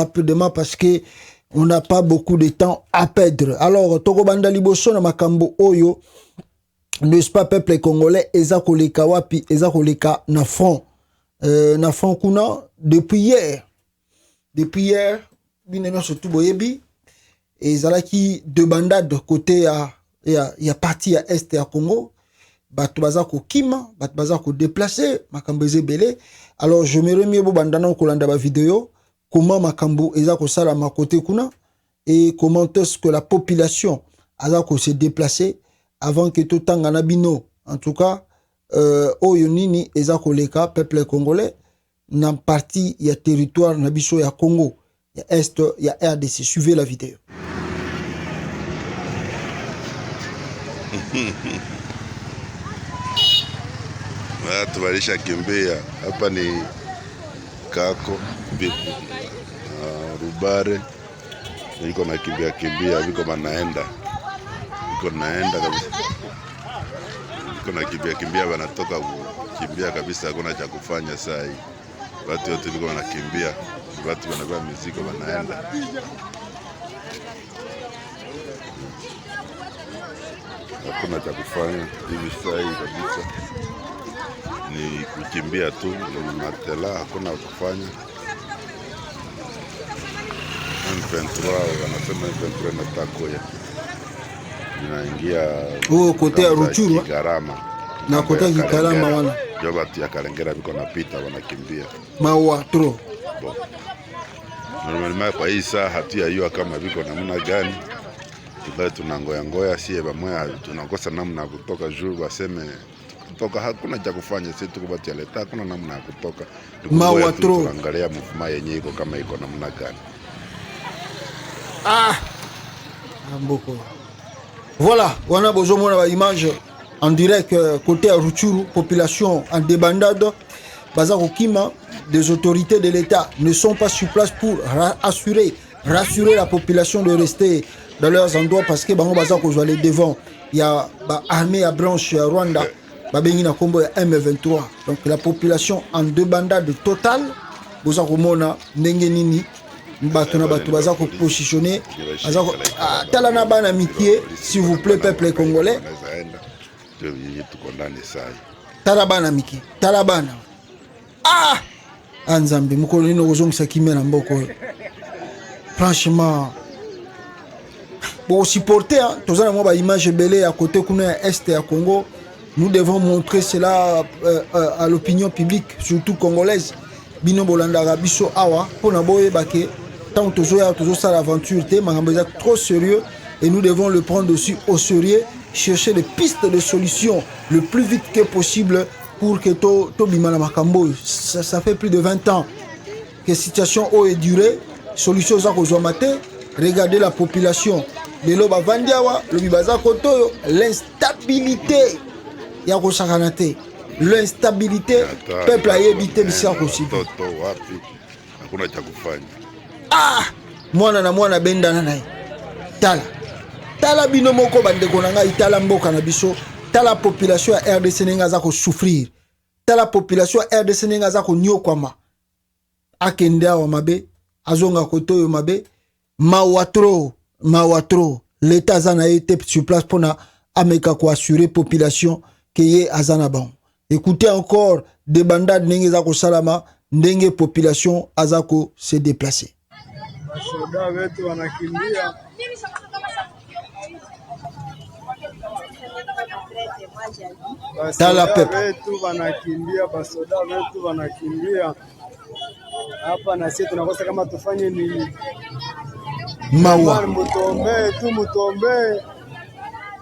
rapidement parce que on n'a pas beaucoup de temps à perdre. Alors, Toko Banda Liboso na makambo oyo, n'est-ce pas, peuple congolais, eza koleka wapi, eza koleka na front. Na front kuna, depuis hier, bineno surtout boyebi, ezala ki de bandade côté ya parti ya est ya Congo, bato baza ko kima, bato baza ko déplacer, makambo ezebele. Alors, je me remets bo bandana kolanda ba vidéo, comment makambo eza ko sala ma côté kuna, et comment est-ce que la population a se déplacer avant que tout temps bino. En tout cas, oyo nini eza koleka peuple congolais na partie ya territoire na biso ya Congo, ya est ya RDC. Suivez la vidéo. Tubalisha kimbia hapa ni kako Rubare iko na kimbia viko naenda kabisa, iko na kimbia wanatoka kimbia kabisa, hakuna cha kufanya saa hii. Watu wote viko wanakimbia, watu wanakuwa mizigo wanaenda. Hakuna cha kufanya hivi saa hii kabisa, ni kukimbia tu, ni matela, hakuna kufanya. M23 wanasema M23 natakoya inaingia kote ya Ruchuru Kigarama na kote ya Kigarama wana ndio watu ya Kalengera biko napita wanakimbia mawa tro bon. Normalement kwa hii saa hatuyajua kama biko namna gani, tukae tunangoya sie bamoya, tunakosa namna kutoka juu baseme kutoka, hakuna cha kufanya, sisi tuko bati ya leta, hakuna namna ya kutoka, mawa tro tunaangalia movement yenyewe iko kama iko namna gani. Mboko. Voilà, on a besoin de l'image en direct côté Ruchuru, population en débandade. Bazar Okima, des autorités de l'État ne sont pas sur place pour rassurer la population de rester dans leurs endroits parce que Bango Bazar ko aller devant. Il y a armée à branche Rwanda, Babengina Kombo M23. Donc la population en débandade totale, Bazar Komona Nengenini. Bato na bato baza ko positionner tala na bana mikie, s'il vous plaît, peuple congolais, tala bana mikie, tala bana anzambe mukolo nino kozongisa kimia na mboko. Franchement bon supporter tozana mo ba image belé à côté kuna ya est ya Congo. Nous devons montrer cela à l'opinion publique, surtout congolaise. Bino bolanda biso awa pona boye bake tant toujours ça l'aventure, trop sérieux et nous devons le prendre aussi au sérieux, chercher des pistes de solutions le plus vite que possible pour que to bimana makambo. Ça fait plus de 20 ans que situation est durée, solution za ko maté, regardez la population de loba vandiawa, le bibaza koto, l'instabilité ya ko sakanate, l'instabilité peuple a évité bisa possible. Hakuna cha kufanya. Mwana na mwana bendana naye. Tala bino moko bandeko na ngai, tala mboka na biso, tala population ya RDC nenga za ko souffrir. Tala population ya RDC nenga za ko nyokwama. Akende awa mabe, azonga kotoyo mabe, mawatro. L'état zana été sur place pour na ameka ko assurer population que ye azana bon. Écoutez encore des bandades nenga za ko salama, ndenge population azako se déplacer. Basoda wetu wanakimbia, tala pepe wetu wanakimbia, basoda wetu wanakimbia hapa, na sisi tunakosa kama tufanye nini. Mawa mutombe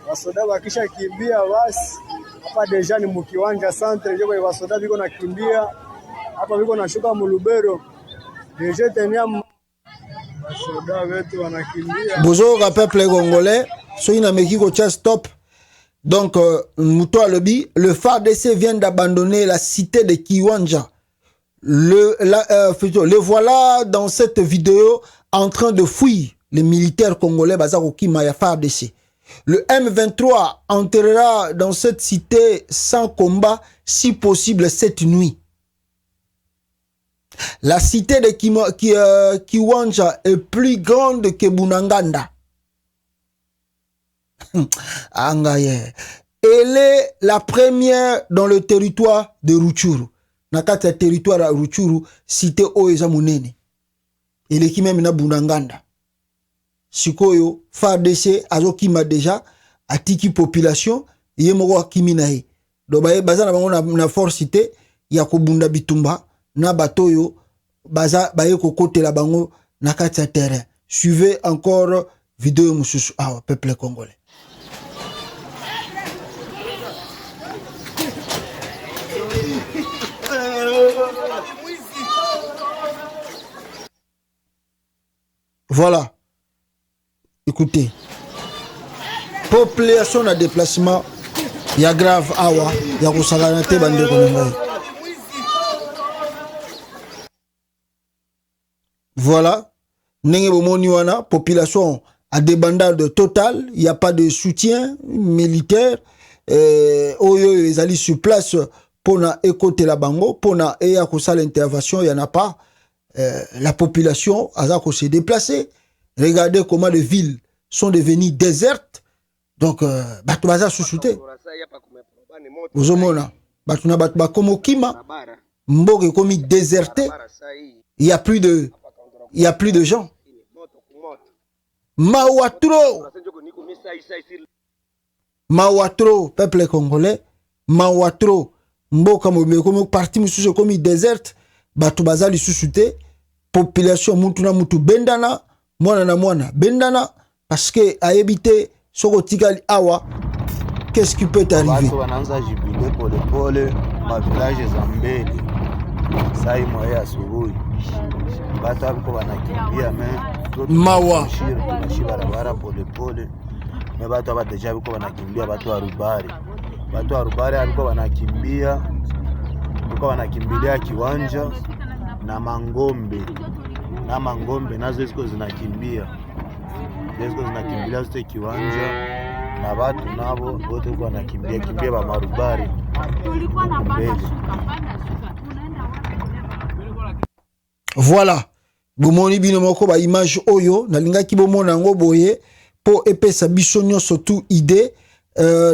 basoda wakisha kimbia basi hapa deja ni mukiwanja centre, ndio basoda biko nakimbia hapa, biko nashuka mulubero deja tenia. Bonjour peuple congolais, soyez na mekiko tcha stop. Donc Mouto Alobi, le FARDC vient d'abandonner la cité de Kiwanja. Le voilà dans cette vidéo en train de fuir les militaires congolais Bazako Kimaya FARDC. Le M23 entrera dans cette cité sans combat, si possible cette nuit. La cité de Kiwanja est plus grande que Bunanganda. Elle est la première dans le territoire de Rutshuru. Nakata territoire à Rutshuru, cité Oeza Munene. Elle est qui même na Bunanganda. Sikoyo, FARDC, azokima déjà, atiki population, yemoko akiminae. Donc baza na bango na force cité, ya kobunda bitumba, na batoyo, baza baye kokote la bango na kati ya terrain. Suivez encore vidéo mususu awa peuple congolais. Voilà. Écoutez. Population na déplacement ya grave awa ya kusagana te bande konengai. Voilà. Nenge bomoni wana population a débandade totale, il n'y a pas de soutien militaire. Oyo ezali sur place pour na écouter la bango, pour na eya kosa l'intervention, il n'y en a pas. La population a se déplacer. Regardez comment les villes sont devenues désertes. Donc, batu baza sous-souté. Ozomona, batu na batu bakomo kima, mboke komi déserté. Il y a plus de gens. Mawatro, peuple congolais, Mawatro, mboka mo komi parti mususu komi déserte, batu baza li sous-souté. Population mutu na mutu bendana, mwana na mwana bendana, parce que a évité soko tikali awa, qu'est-ce qui peut arriver? Wanaanza jibile pole pole ma village za mbele. Sai moya asubuhi. Batu hapo wanakimbia mawa barabara pole pole. Me batu hapa deja biko wanakimbia batu wa Rubare. Batu wa Rubare hapo wanakimbia. Biko wanakimbilia Kiwanja na Mangombe. Na Mangombe nazo ziko zinakimbia. Ziko zinakimbilia zote Kiwanja. Na watu nabo wote kwa kimbia ba Marubari. Voilà. Bomoni bino moko ba image oyo na linga ki bomona ngo boye po epesa biso nyonso tu idée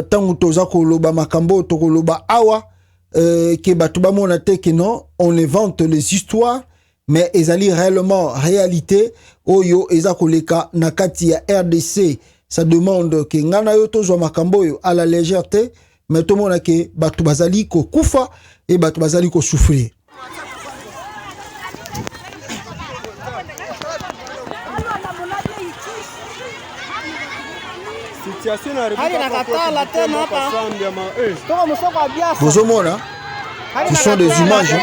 tangu toza koloba makambo to koloba awa ke batu ba mona te ke non on invente les histoires mais ezali réellement réalité oyo eza koleka na kati ya RDC. Ça demande que ngana yo tozwa makambo yo à la légèreté, mais tout le monde ke batu bazali ko kufa et batu bazali ko souffrir. Vous ce sont des images.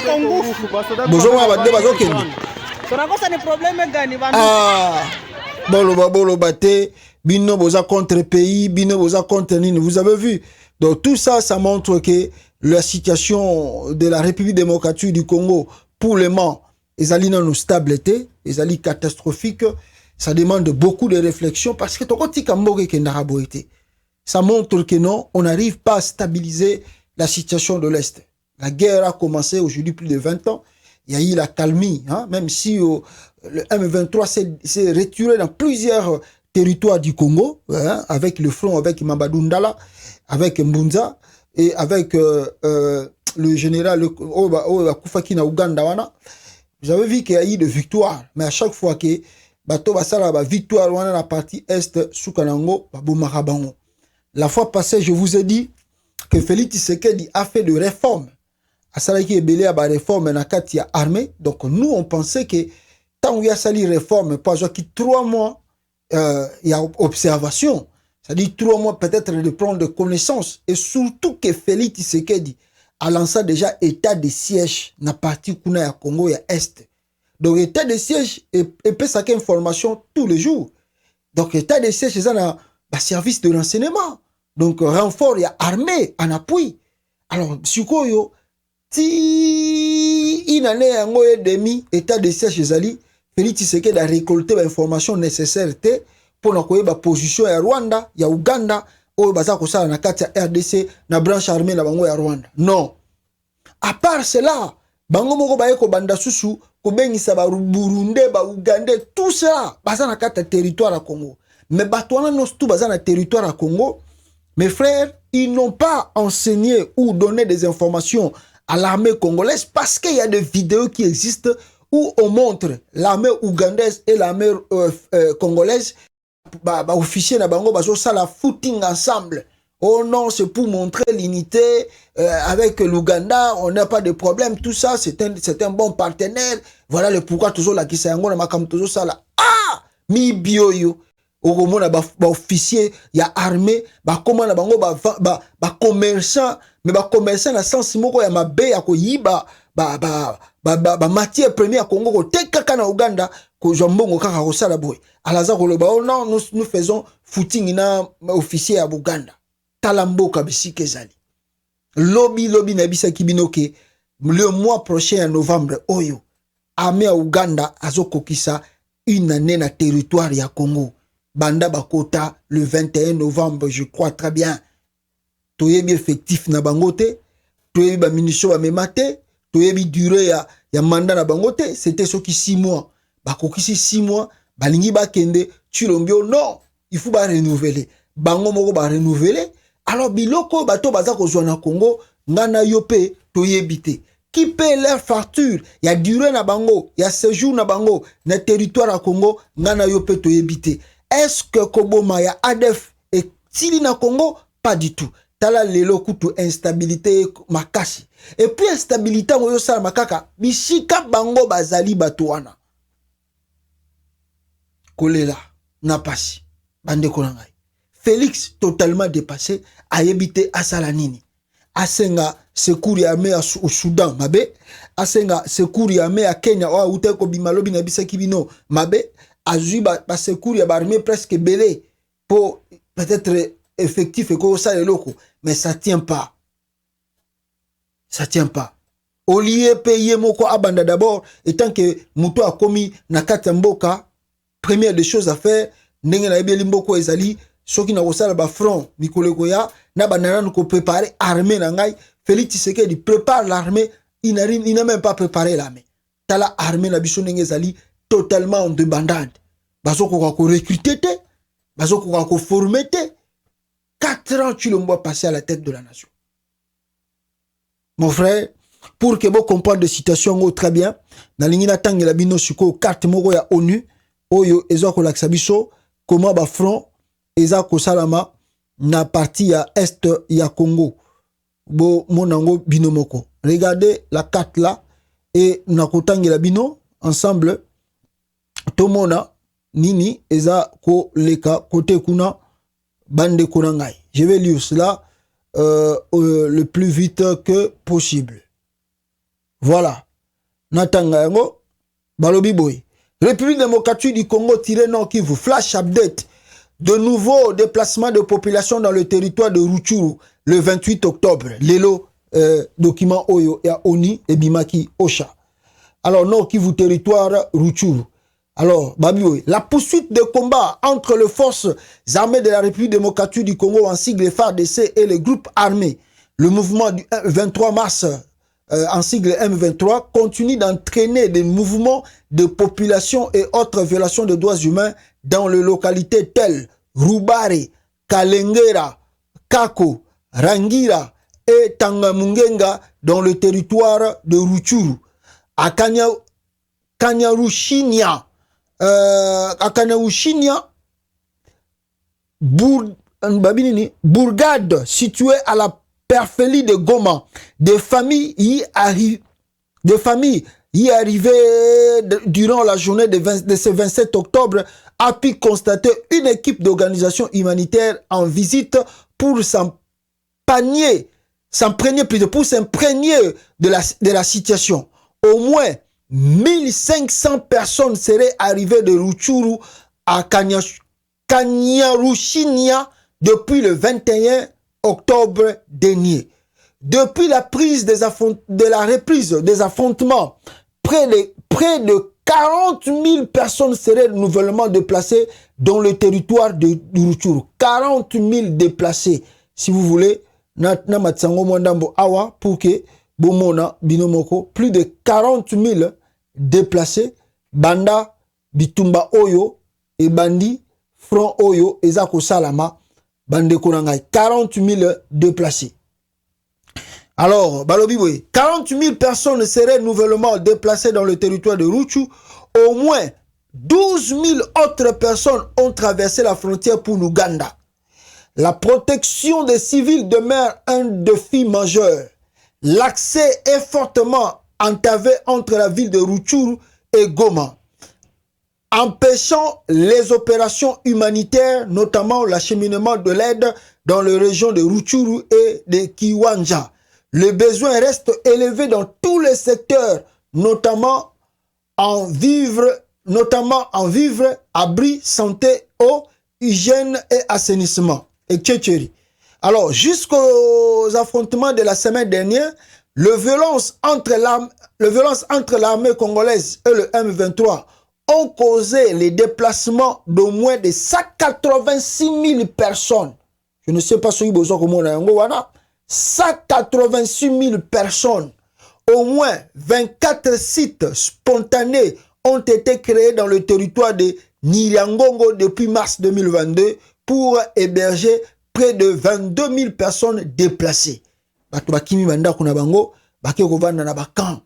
Ah, bolo bate. Bino boza contre pays, bino boza contre nini. Vous avez vu. Donc tout ça, ça montre que la situation de la République démocratique du Congo, pour le moment, les alliés non stabilité, les alliés catastrophiques, ça demande beaucoup de réflexion parce que ça montre que non, on n'arrive pas à stabiliser la situation de l'Est. La guerre a commencé aujourd'hui plus de 20 ans. Il y a eu la calmie, hein, même si le M23 s'est retiré dans plusieurs territoire du Congo, hein, avec le front, avec Mamadou Ndala, avec Mbunza, et avec le général Koufaki na Uganda wana. Vous avez vu qu'il y a eu de victoires, mais à chaque fois que bato basala ba victoire wana la partie est Soukanango, babomaka bango. La fois passée, je vous ai dit que Félix Tshisekedi a fait de réformes. Asalaki ebele a ba réforme na kati ya armée. Donc nous on pensait que tant qu'il y a sali réforme, pas genre qui 3 mois il y a observation, c'est-à-dire 3 mois peut-être de prendre connaissance, et surtout que Félix Tshisekedi a lancé déjà état de siège na partie kuna ya Congo ya Est. Donc état de siège et peut saquer information tous les jours. Donc état de siège c'est un service de renseignement. Donc renfort il y a armée en appui. Alors sikoyo ti une année yango et demi état de siège ezali Félix Tshisekedi a récolté l'information nécessaire pour na koyeba position ya Rwanda, ya Uganda, oyo baza kosala na kati ya RDC na branche armée na bango ya Rwanda. Non. À part cela, bango moko baye ko banda susu kobengisa ba Burundais, ba Ougandais, tout ça, baza na kata territoire à Congo. Mais batouana nos tout baza na territoire à Congo. Mes frères, ils n'ont pas enseigné ou donné des informations à l'armée congolaise parce qu'il y a des vidéos qui existent où on montre l'armée ougandaise et l'armée congolaise, officiers na bango bazo ça la footing ensemble. Oh non, c'est pour montrer l'unité avec l'Ouganda, on n'a pas de problème, tout ça, c'est un bon partenaire. Voilà le pourquoi toujours la kisayango na makam toujours ça là. Ah, mi bioyo. Okomona ba officier ya armée, ba comment na bango ba commerçant, mais ba commerçant na sens moko ya mabe ya ko yiba ba matière première Congo ko tekaka na Uganda ko jombongo kaka ko sala boy. Alaza ko loba oh non, nous faisons footing na officier ya Uganda. Talamboka bisike zali. Lobby na bisa kibinoke le mois prochain en novembre oyo armée ya Uganda azokokisa une année na territoire ya Congo. Banda bakota le 21 novembre, je crois très bien. Toyebi effectif na bangote, toyebi ba munition ba memate, toyebi durée ya mandat na bangote, c'était ce qui 6 mois. Bakokisi 6 mois, balingi bakende, tulombio non, il faut ba renouveler. Bango moko ba renouveler. Alors biloko bato baza kozwa na Congo, ngana yope toyebite. Qui paie leur facture? Il y a durée na bango, il y a séjour na bango, na territoire à Congo, ngana yope toyebite. Est-ce que Koboma ya ADF et Tili na Congo? Pas du tout. Tala lelo kutu instabilité makasi. Et puis instabilité ngoyo sala makaka. Bishika bango bazali batuana. Kolela na pasi. Bande konangai. Félix totalement dépassé. Ayebite asala nini. Asenga secours ya armée au Soudan mabe. Asenga secours ya armée à Kenya. Wa uteko bimalobi na bisa kibino mabe. Azui ba secours ya armée presque belé pour peut-être effectif et comme ça les locaux, mais ça tient pas. Ça tient pas. Au lieu payer moko abanda d'abord, étant que muto a commis na katamboka, première des choses à faire, ndenge na ebeli mboko ezali, soki na kosala ba front mikoleko ya na banana ko préparer armée na ngai, Félix Tshisekedi prépare l'armée, il n'a même pas préparé l'armée. Tala armée na biso ndenge ezali totalement en débandade. Bazoko ko recruter te, bazoko ko former te. 4 ans tu le vois passer à la tête de la nation. Mon frère, pour que vous compreniez des situations très bien, na lingina tangi la bino suko carte moko ya ONU, oyo ezo ko laksa biso comment ba front eza ko salama na partie ya est ya Congo. Bo monango bino moko. Regardez la carte là et na ko tangi la bino ensemble. Tomona nini eza ko leka côté kuna bande konangai. Je vais lire cela le plus vite que possible. Voilà. Natanga yango balobi boy. République démocratique du Congo tiré Nord Kivu. Flash update. De nouveaux déplacements de population dans le territoire de Rutshuru le 28 octobre. Lelo document Oyo et Oni et Bimaki Osha. Alors Nord Kivu territoire Rutshuru. Alors, Babi, la poursuite de combat entre les forces armées de la République démocratique du Congo en sigle FARDC et les groupes armés, le mouvement du 23 mars en sigle M23 continue d'entraîner des mouvements de population et autres violations de droits humains dans les localités telles Rubare, Kalengera, Kako, Rangira et Tangamungenga dans le territoire de Rutshuru. À Kanyaruchinia, bourgade située à la périphérie de Goma. Des familles y arrivées durant la journée de ce 27 octobre a pu constater une équipe d'organisation humanitaire en visite pour s'imprégner de la situation. Au moins 1500 personnes seraient arrivées de Rutshuru à Kanyaruchinia depuis le 21 octobre dernier. Depuis la reprise des affrontements, près de 40 000 personnes seraient nouvellement déplacées dans le territoire de Rutshuru. 40 000 déplacés. Si vous voulez, pour que Bomona Binomoko, plus de 40 000 déplacés banda bitumba oyo et bandi front oyo ezako salama bande konangai 40 000 déplacés. Alors, balobi 40 000 personnes seraient nouvellement déplacées dans le territoire de Rutshuru. Au moins 12 000 autres personnes ont traversé la frontière pour l'Ouganda. La protection des civils demeure un défi majeur. L'accès est fortement entavé entre la ville de Rutshuru et Goma, empêchant les opérations humanitaires, notamment l'acheminement de l'aide dans les régions de Rutshuru et de Kiwanja. Le besoin reste élevé dans tous les secteurs, notamment en vivres, abri, santé, eau, hygiène et assainissement. Et tchétchéri. Alors, jusqu'aux affrontements de la semaine dernière, le violence entre l'armée congolaise et le M23 ont causé les déplacements d'au moins de 186 000 personnes. Je ne sais pas si vous avez 186 000 personnes. Au moins 24 sites spontanés ont été créés dans le territoire de Nyiragongo depuis mars 2022 pour héberger près de 22 000 personnes déplacées. Bato bakimi banda kuna bango bake kovanda na bakan.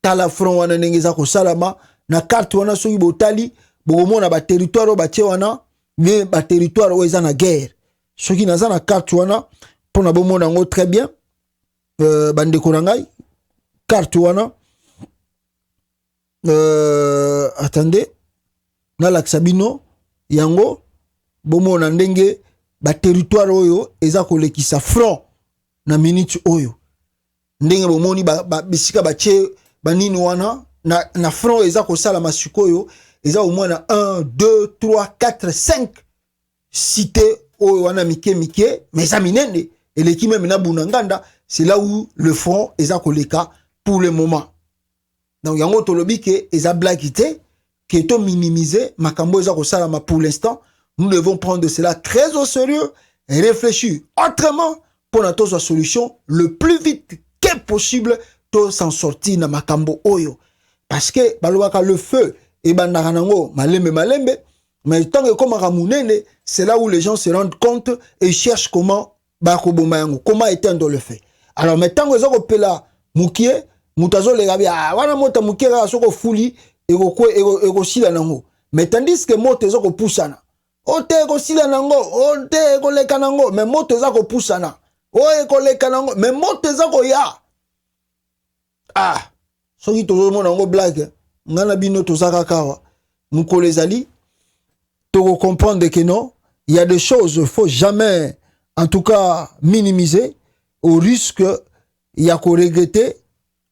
Tala front wana ndengeza ko salama na carte wana soki botali bokomona ba territoire ba tie wana mais ba territoire o eza na guerre. Soki naza na carte wana pona bomona ngo très bien bande ko ngai carte wana attendez na laksabino yango bomona ndenge ba territoire oyo eza kolekisa front na minute oyo ndenge bomoni bisika bache banini wana na front eza kosala masikoyo eza au moins na 1 2 3 4 5 cité oyo wana mike mais eza minene eleki même na bunanganda. C'est là où le front eza koleka pour le moment. Donc yango tolobi ke eza blaguité qui est minimisé makambo eza kosalama pour l'instant. Nous devons prendre cela très au sérieux et réfléchir autrement pour notre solution le plus vite que possible pour s'en sortir na makambo oyo. Parce que balobaka le feu et bandaranango malembe mais tant que comme ramunene, c'est là où les gens se rendent compte et cherchent comment éteindre le feu. Alors maintenant que vous pela mukie mutazo le gabi wana mota mukie ga soko fuli ego sila nango. Mais tandis que moto ezoko pusana. Ote ego sila nango, ote ego leka nango, mais moto ezoko pusana. O ego leka nango, mais moto ezoko ya. Ah, soki tozo mona ngo blague. Ngana bino tozaka kawa. Mukole zali to comprendre que non, il y a des choses faut jamais en tout cas minimiser au risque il y a qu'à regretter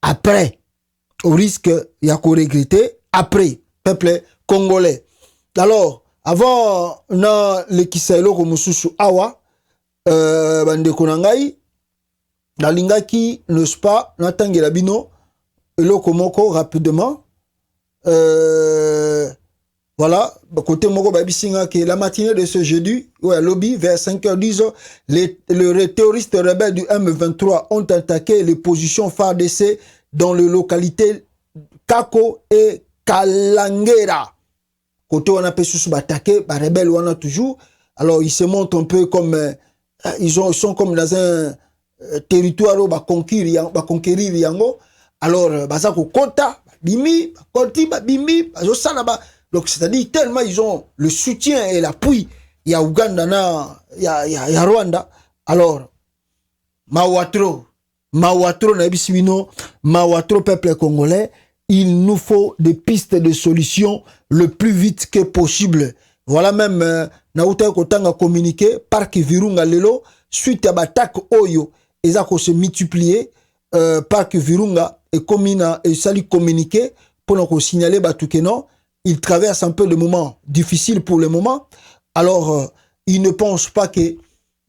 après. Au risque il y a qu'à regretter après. Peuple congolais. Alors, avant na le kisailo ko mususu awa bande konangai dalingaki n'est-ce pas natangela bino eloko moko rapidement voilà, côté Moko Babisinga qui la matinée de ce jeudi, ouais, lobby, vers 5h10, les terroristes rebelles du M23 ont attaqué les positions FARDC dans les localités Kako et Kalangera. Côté on a pu attaquer, les rebelles on a toujours. Alors ils se montrent un peu comme ils sont comme dans un territoire où va conquérir yango. Alors bazako kota, bimi, koti bimi, bazosala. Donc, c'est-à-dire, tellement ils ont le soutien et l'appui. Il y a Ouganda, il y a Rwanda. Alors, Mawatro, peuple congolais, il nous faut des pistes de solutions le plus vite que possible. Voilà même, Naouta Kotanga communiqué, Parc Virunga Lelo, suite à l'attaque Oyo, ils ont se multiplier, Parc Virunga et Komina, et salut communiqué, pour nous signaler, non. Il traverse un peu de moments difficiles pour le moment. Alors, il ne pense pas que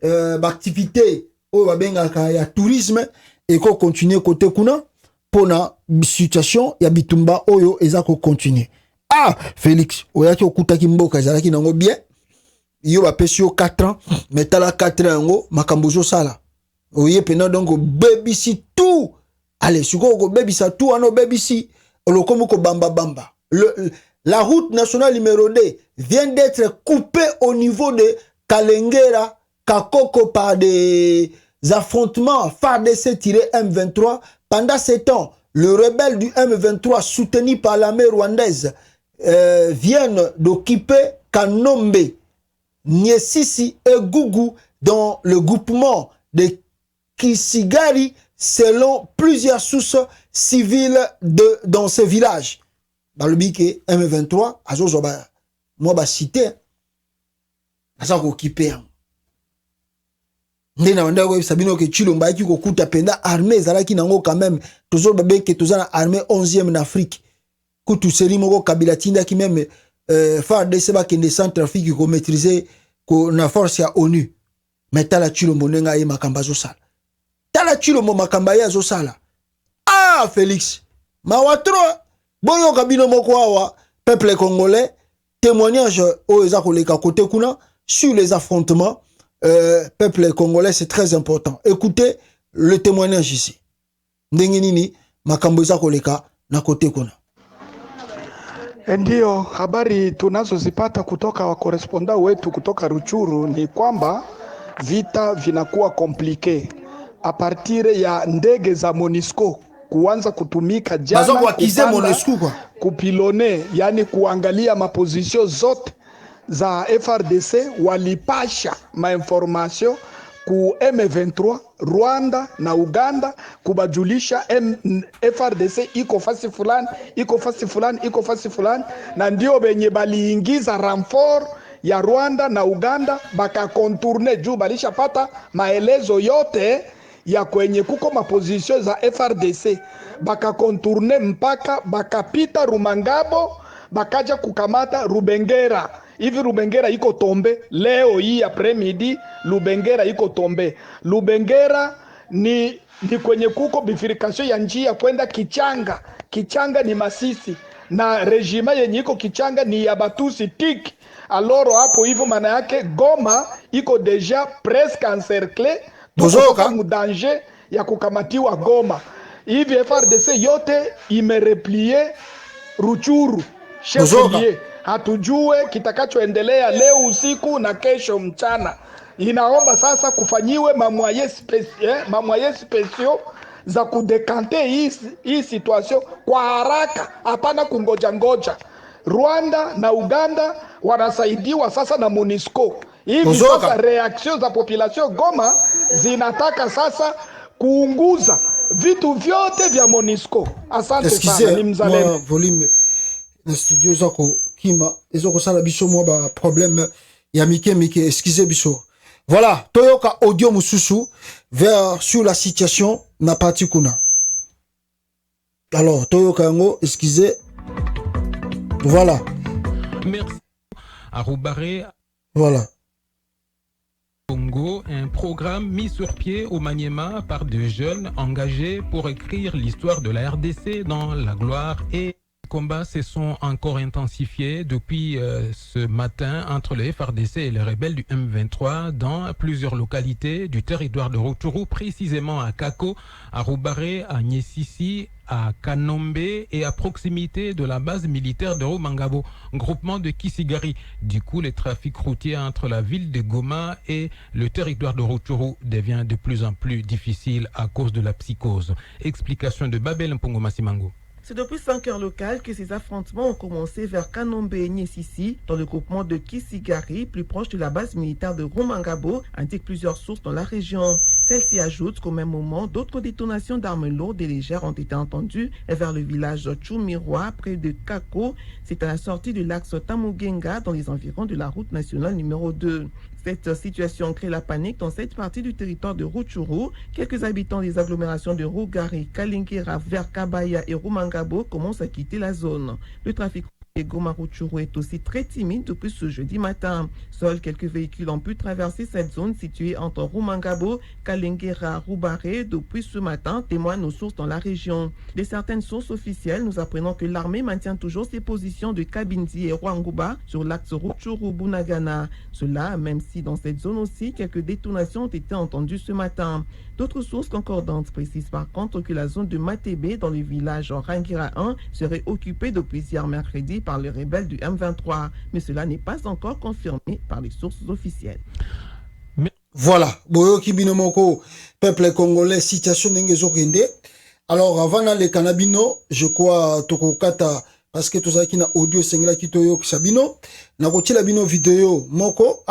l'activité au tourisme et qu'on continue côté kuna pour la situation ya bitumba oyo ezako continuer. Ah, Félix, oyaki okutaki mboka ezalaki nango bien. Yo ba pesio 4 ans, mais tala 4 ans ngo makambozo sala. Oye pena donc baby si tout. Allez, suko ko baby sa tout ano baby si. Olokomoko Bamba Bamba. La route nationale numéro 2 vient d'être coupée au niveau de Kalengera, Kakoko par des affrontements FARDC-M23. Pendant ce temps, le rebelle du M23 soutenu par l'armée rwandaise viennent d'occuper Kanombe, Nyesisi et Gougou dans le groupement de Kisigari selon plusieurs sources civiles dans ce village. Dans le bique M23, moi ba cité, asa ko occupé. Ndena wanda ko sabino ke Chilomba ki ko kuta penda armée zalaki nango quand même toujours babé que tozana armée 11e en Afrique. Kutu seri moko Kabila tinda ki même FARDC ba kende Centrafrique ko maîtriser ko na force ya ONU. Mais tala Chilombo nenga ye makamba zo sala. Tala Chilombo makamba ya zo sala. Ah Félix, mawatro boyo kabino moko awa peuple congolais témoignage au ezakoleka côté kuna sur les affrontements peuple congolais, c'est très important. Écoutez le témoignage ici. Ndenginini makambo ezakoleka na côté kuna. Ndio habari tunazozipata kutoka wakoresponda wetu kutoka Ruchuru ni kwamba vita vinakuwa komplike a partir ya ndege za MONUSCO kuanza kutumika jana kupilone, yani kuangalia mapozisio zote za FRDC. Walipasha mainformasyon ku M23 Rwanda na Uganda kubajulisha FRDC iko fasi fulani, iko fasi fulani, iko fasi fulani, na ndio benye baliingiza ramfor ya Rwanda na Uganda baka contourne juu balisha pata maelezo yote ya kwenye kuko mapozisyon za FRDC, baka contourne mpaka bakapita Rumangabo, bakaja kukamata Rubengera. Hivi Rubengera iko tombe leo hii après-midi, Rubengera iko tombe. Rubengera ni kwenye kuko bifurikasyon ya njia kwenda Kichanga. Kichanga ni Masisi na rejima yenye iko Kichanga ni ya Batusi Tik. Aloro hapo hivyo maana yake Goma iko deja presque encerclé, tuko mu danger ya kukamatiwa Goma. Hivi FRDC yote imereplie Ruchuru. Chefie hatujue kitakachoendelea leo usiku na kesho mchana. Inaomba sasa kufanyiwe mamwaye spesio za kudekante hii situation kwa haraka, hapana kungoja ngoja. Rwanda na Uganda wanasaidiwa sasa na MONUSCO. Hivi sasa reaction za population Goma zinataka sasa kuunguza vitu vyote vya MONUSCO. Asante sana, ni mzalendo. Volume na studio zako kima ezoko sala biso mo ba problème ya mike excusez biso. Voilà, toyoka audio mususu vers sur la situation na parti kuna. Alors toyoka ngo excusez. Voilà. Merci à Roubaré. Voilà. Congo, un programme mis sur pied au Maniema par des jeunes engagés pour écrire l'histoire de la RDC dans la gloire et les combats se sont encore intensifiés depuis ce matin entre les FARDC et les rebelles du M23 dans plusieurs localités du territoire de Rutshuru, précisément à Kako, à Roubaré, à Nyesisi, à Kanombe et à proximité de la base militaire de Rumangabo, groupement de Kisigari. Du coup, le trafic routier entre la ville de Goma et le territoire de Rutshuru devient de plus en plus difficile à cause de la psychose. Explication de Babel Mpongo Masimango. C'est depuis 5 heures locales que ces affrontements ont commencé vers Kanombe et Nyesisi, dans le groupement de Kisigari, plus proche de la base militaire de Rumangabo, indiquent plusieurs sources dans la région. Celles-ci ajoutent qu'au même moment, d'autres détonations d'armes lourdes et légères ont été entendues vers le village Chumirwa, près de Kako. C'est à la sortie de l'axe Tamugenga, dans les environs de la route nationale numéro 2. Cette situation crée la panique dans cette partie du territoire de Rutshuru. Quelques habitants des agglomérations de Rugari, Kalingera, vers Kabaya et Rumangabo commencent à quitter la zone. Le trafic Goma Rutshuru est aussi très timide depuis ce jeudi matin. Seuls quelques véhicules ont pu traverser cette zone située entre Rumangabo, Kalengera, Roubaré depuis ce matin, témoignent nos sources dans la région. De certaines sources officielles, nous apprenons que l'armée maintient toujours ses positions de Kabindi et Rwanguba sur l'axe Rutshuru-Bunagana. Cela, même si dans cette zone aussi, quelques détonations ont été entendues ce matin. D'autres sources concordantes précisent par contre que la zone de Matébé, dans le village Rangira 1, serait occupée depuis hier mercredi par les rebelles du M23. Mais cela n'est pas encore confirmé par les sources officielles. Voilà, Boyoki Binomoko, peuple congolais, situation n'engezokende. Alors, avant le Canabino, je crois, Tokokata, parce que tout ça qui n'a audio, c'est là qui toyo, Sabino, n'a la bino vidéo, Moko,